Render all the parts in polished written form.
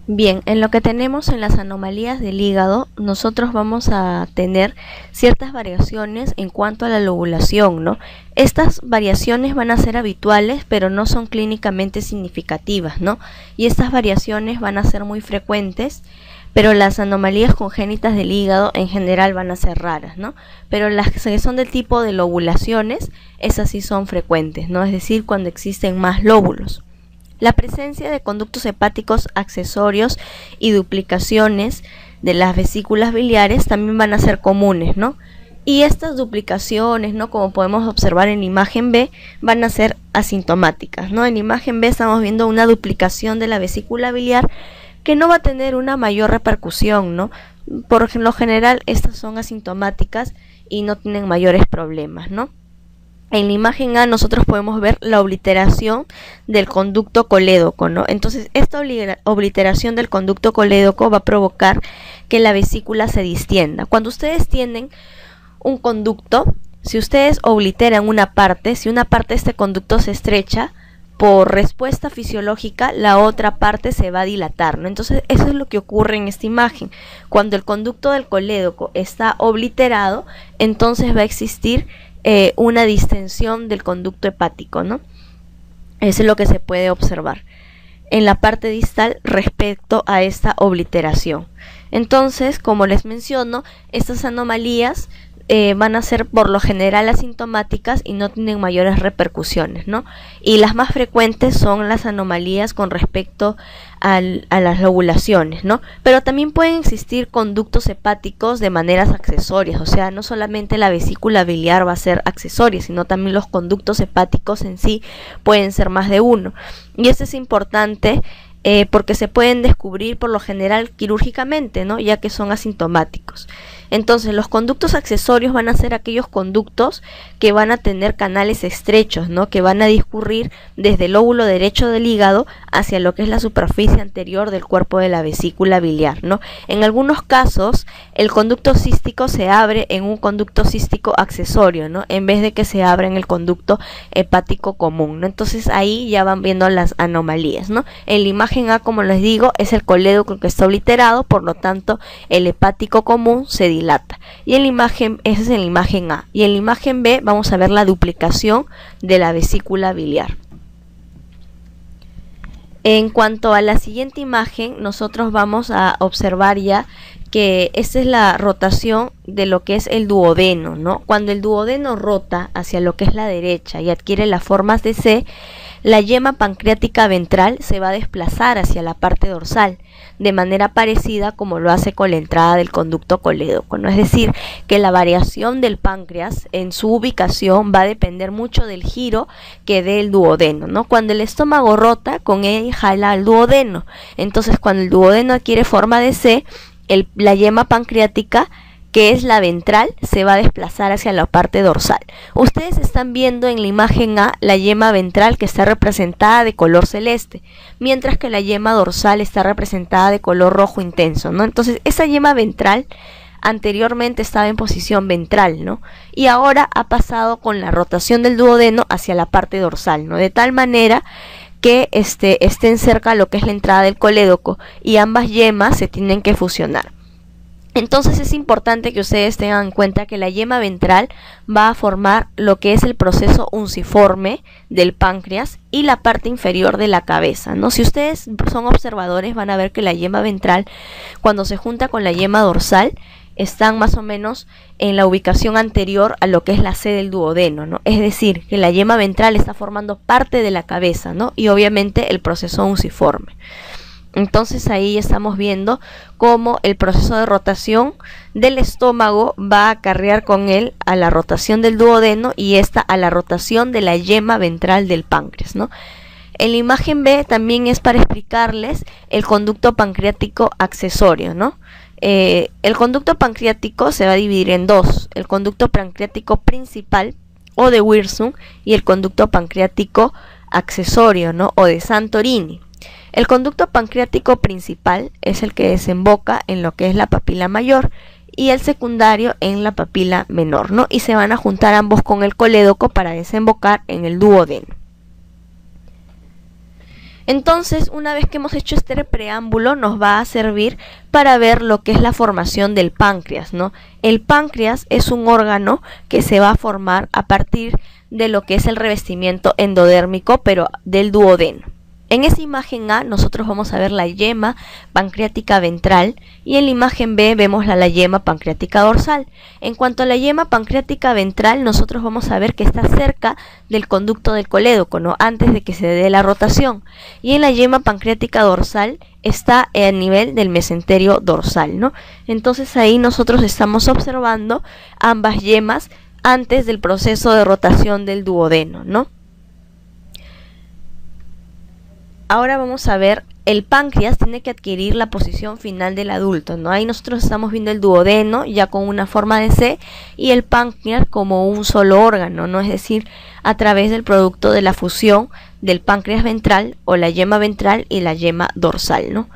Bien, en lo que tenemos en las anomalías del hígado, nosotros vamos a tener ciertas variaciones en cuanto a la lobulación, ¿no? Estas variaciones van a ser habituales, pero no son clínicamente significativas, ¿no? Y estas variaciones van a ser muy frecuentes, pero las anomalías congénitas del hígado en general van a ser raras, ¿no? Pero las que son del tipo de lobulaciones, esas sí son frecuentes, ¿no? Es decir, cuando existen más lóbulos. La presencia de conductos hepáticos accesorios y duplicaciones de las vesículas biliares también van a ser comunes, ¿no? Y estas duplicaciones, ¿no?, como podemos observar en la imagen B, van a ser asintomáticas, ¿no? En la imagen B estamos viendo una duplicación de la vesícula biliar que no va a tener una mayor repercusión, ¿no? Por lo general estas son asintomáticas y no tienen mayores problemas, ¿no? En la imagen A nosotros podemos ver la obliteración del conducto colédoco, ¿no? Entonces esta obliteración del conducto colédoco va a provocar que la vesícula se distienda. Cuando ustedes tienen un conducto, si ustedes obliteran una parte, si una parte de este conducto se estrecha, por respuesta fisiológica la otra parte se va a dilatar, ¿no? Entonces eso es lo que ocurre en esta imagen. Cuando el conducto del colédoco está obliterado, entonces va a existir una distensión del conducto hepático, ¿no? Eso es lo que se puede observar en la parte distal respecto a esta obliteración. Entonces, como les menciono, estas anomalías van a ser por lo general asintomáticas y no tienen mayores repercusiones, ¿no? Y las más frecuentes son las anomalías con respecto a las lobulaciones, ¿no? Pero también pueden existir conductos hepáticos de maneras accesorias, o sea, no solamente la vesícula biliar va a ser accesoria, sino también los conductos hepáticos en sí pueden ser más de uno. Y esto es importante porque se pueden descubrir por lo general quirúrgicamente, ¿no?, ya que son asintomáticos. Entonces los conductos accesorios van a ser aquellos conductos que van a tener canales estrechos, ¿no?, que van a discurrir desde el lóbulo derecho del hígado hacia lo que es la superficie anterior del cuerpo de la vesícula biliar, ¿no? En algunos casos el conducto cístico se abre en un conducto cístico accesorio, ¿no?, en vez de que se abra en el conducto hepático común, ¿no? Entonces ahí ya van viendo las anomalías, ¿no? En la imagen A, como les digo, es el colédoco que está obliterado, por lo tanto el hepático común se dilata. Y en la imagen, esa es en la imagen A. Y en la imagen B vamos a ver la duplicación de la vesícula biliar. En cuanto a la siguiente imagen, nosotros vamos a observar ya que esta es la rotación de lo que es el duodeno, ¿no? Cuando el duodeno rota hacia lo que es la derecha y adquiere las formas de C, la yema pancreática ventral se va a desplazar hacia la parte dorsal, de manera parecida como lo hace con la entrada del conducto colédoco, ¿no? Es decir, que la variación del páncreas en su ubicación va a depender mucho del giro que dé el duodeno, ¿no? Cuando el estómago rota, con él jala al duodeno. Entonces, cuando el duodeno adquiere forma de C, la yema pancreática, que es la ventral, se va a desplazar hacia la parte dorsal. Ustedes están viendo en la imagen A la yema ventral, que está representada de color celeste, mientras que la yema dorsal está representada de color rojo intenso, ¿no? Entonces esa yema ventral anteriormente estaba en posición ventral, ¿no?, y ahora ha pasado con la rotación del duodeno hacia la parte dorsal, ¿no?, de tal manera que estén cerca a lo que es la entrada del colédoco y ambas yemas se tienen que fusionar. Entonces es importante que ustedes tengan en cuenta que la yema ventral va a formar lo que es el proceso unciforme del páncreas y la parte inferior de la cabeza, ¿no? Si ustedes son observadores van a ver que la yema ventral, cuando se junta con la yema dorsal, están más o menos en la ubicación anterior a lo que es la C del duodeno, ¿no? Es decir, que la yema ventral está formando parte de la cabeza, ¿no?, y obviamente el proceso unciforme. Entonces ahí estamos viendo cómo el proceso de rotación del estómago va a acarrear con él a la rotación del duodeno y esta a la rotación de la yema ventral del páncreas, ¿no? En la imagen B también es para explicarles el conducto pancreático accesorio, ¿no? El conducto pancreático se va a dividir en dos: el conducto pancreático principal o de Wirsung y el conducto pancreático accesorio, ¿no?, o de Santorini. El conducto pancreático principal es el que desemboca en lo que es la papila mayor y el secundario en la papila menor, ¿no?, y se van a juntar ambos con el colédoco para desembocar en el duodeno. Entonces, una vez que hemos hecho este preámbulo, nos va a servir para ver lo que es la formación del páncreas, ¿no? El páncreas es un órgano que se va a formar a partir de lo que es el revestimiento endodérmico, pero del duodeno. En esa imagen A nosotros vamos a ver la yema pancreática ventral y en la imagen B vemos la yema pancreática dorsal. En cuanto a la yema pancreática ventral, nosotros vamos a ver que está cerca del conducto del colédoco, ¿no? Antes de que se dé la rotación. Y en la yema pancreática dorsal está a nivel del mesenterio dorsal, ¿no? Entonces ahí nosotros estamos observando ambas yemas antes del proceso de rotación del duodeno, ¿no? Ahora vamos a ver, el páncreas tiene que adquirir la posición final del adulto, ¿no? Ahí nosotros estamos viendo el duodeno ya con una forma de C y el páncreas como un solo órgano, ¿no? Es decir, a través del producto de la fusión del páncreas ventral o la yema ventral y la yema dorsal, ¿no?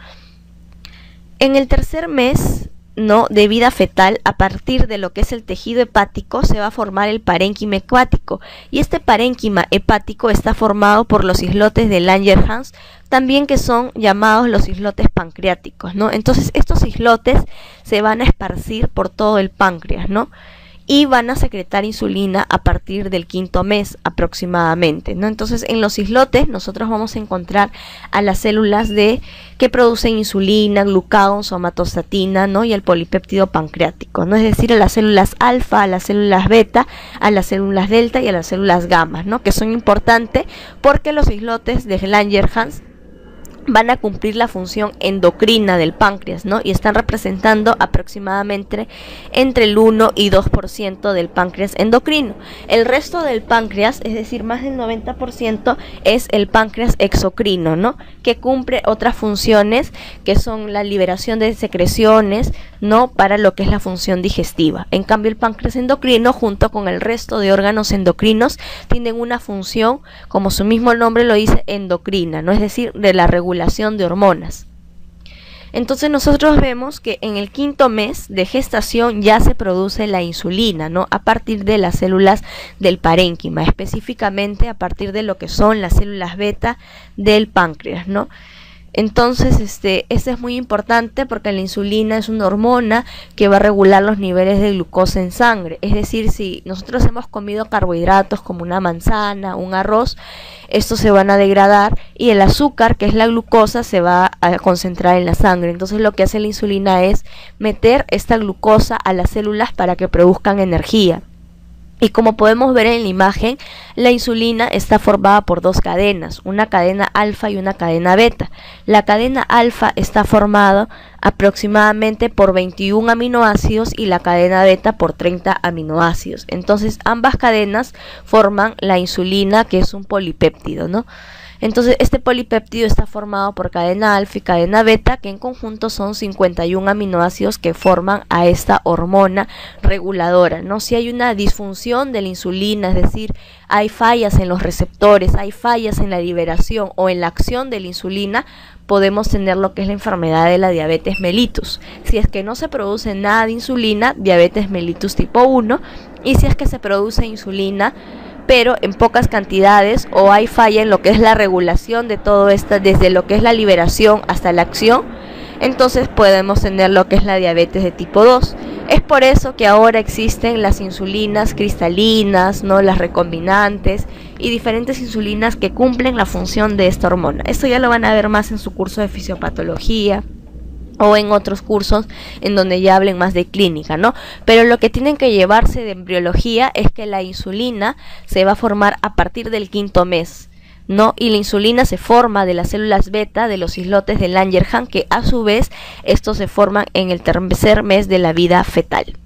En el tercer mes, ¿no?, de vida fetal, a partir de lo que es el tejido hepático, se va a formar el parénquima hepático. Y este parénquima hepático está formado por los islotes de Langerhans, también que son llamados los islotes pancreáticos, ¿no? Entonces estos islotes se van a esparcir por todo el páncreas, ¿no? Y van a secretar insulina a partir del quinto mes aproximadamente, ¿no? Entonces en los islotes nosotros vamos a encontrar a las células que producen insulina, glucagón, somatostatina, ¿no? Y el polipéptido pancreático, ¿no? Es decir, a las células alfa, a las células beta, a las células delta y a las células gamma, ¿no? Que son importantes porque los islotes de Langerhans van a cumplir la función endocrina del páncreas, ¿no? Y están representando aproximadamente entre el 1 y 2% del páncreas endocrino. El resto del páncreas, es decir, más del 90%, es el páncreas exocrino, ¿no? Que cumple otras funciones que son la liberación de secreciones, ¿no? Para lo que es la función digestiva. En cambio, el páncreas endocrino, junto con el resto de órganos endocrinos, tienen una función, como su mismo nombre lo dice, endocrina, ¿no? Es decir, de la regulación de hormonas. Entonces nosotros vemos que en el quinto mes de gestación ya se produce la insulina, ¿no? A partir de las células del parénquima, específicamente a partir de lo que son las células beta del páncreas, ¿no? Entonces, este es muy importante porque la insulina es una hormona que va a regular los niveles de glucosa en sangre. Es decir, si nosotros hemos comido carbohidratos como una manzana, un arroz, estos se van a degradar y el azúcar, que es la glucosa, se va a concentrar en la sangre. Entonces lo que hace la insulina es meter esta glucosa a las células para que produzcan energía. Y como podemos ver en la imagen, la insulina está formada por dos cadenas, una cadena alfa y una cadena beta. La cadena alfa está formada aproximadamente por 21 aminoácidos y la cadena beta por 30 aminoácidos. Entonces ambas cadenas forman la insulina, que es un polipéptido, ¿no? Entonces este polipéptido está formado por cadena alfa y cadena beta, que en conjunto son 51 aminoácidos que forman a esta hormona reguladora, ¿no? Si hay una disfunción de la insulina, es decir, hay fallas en los receptores, hay fallas en la liberación o en la acción de la insulina, podemos tener lo que es la enfermedad de la diabetes mellitus. Si es que no se produce nada de insulina, diabetes mellitus tipo 1, y si es que se produce insulina pero en pocas cantidades o hay falla en lo que es la regulación de todo esto, desde lo que es la liberación hasta la acción, entonces podemos tener lo que es la diabetes de tipo 2. Es por eso que ahora existen las insulinas cristalinas, ¿no? Las recombinantes y diferentes insulinas que cumplen la función de esta hormona. Esto ya lo van a ver más en su curso de fisiopatología o en otros cursos en donde ya hablen más de clínica, ¿no? Pero lo que tienen que llevarse de embriología es que la insulina se va a formar a partir del quinto mes, ¿no? Y la insulina se forma de las células beta de los islotes de Langerhans, que a su vez estos se forman en el tercer mes de la vida fetal.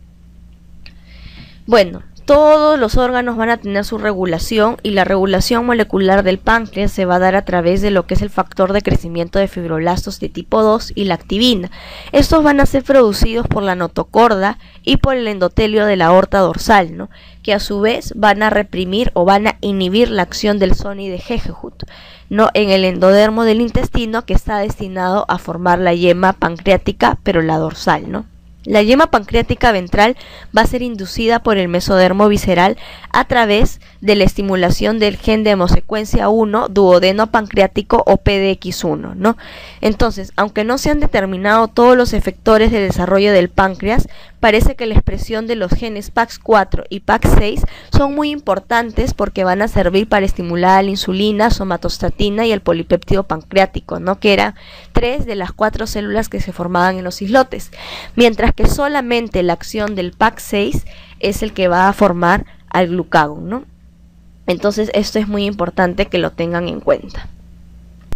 Bueno, todos los órganos van a tener su regulación y la regulación molecular del páncreas se va a dar a través de lo que es el factor de crecimiento de fibroblastos de tipo 2 y la activina. Estos van a ser producidos por la notocorda y por el endotelio de la aorta dorsal, ¿no? Que a su vez van a reprimir o van a inhibir la acción del Sony de Hegehut, ¿no? En el endodermo del intestino, que está destinado a formar la yema pancreática, pero la dorsal, ¿no? La yema pancreática ventral va a ser inducida por el mesodermo visceral a través de la estimulación del gen de hemosecuencia 1 duodeno pancreático o PDX1, ¿no? Entonces, aunque no se han determinado todos los efectores del desarrollo del páncreas, parece que la expresión de los genes PAX4 y PAX6 son muy importantes porque van a servir para estimular la insulina, somatostatina y el polipéptido pancreático, ¿no? Que eran 3 de las 4 células que se formaban en los islotes, mientras que solamente la acción del PAX6 es el que va a formar al glucagón, ¿no? Entonces esto es muy importante que lo tengan en cuenta.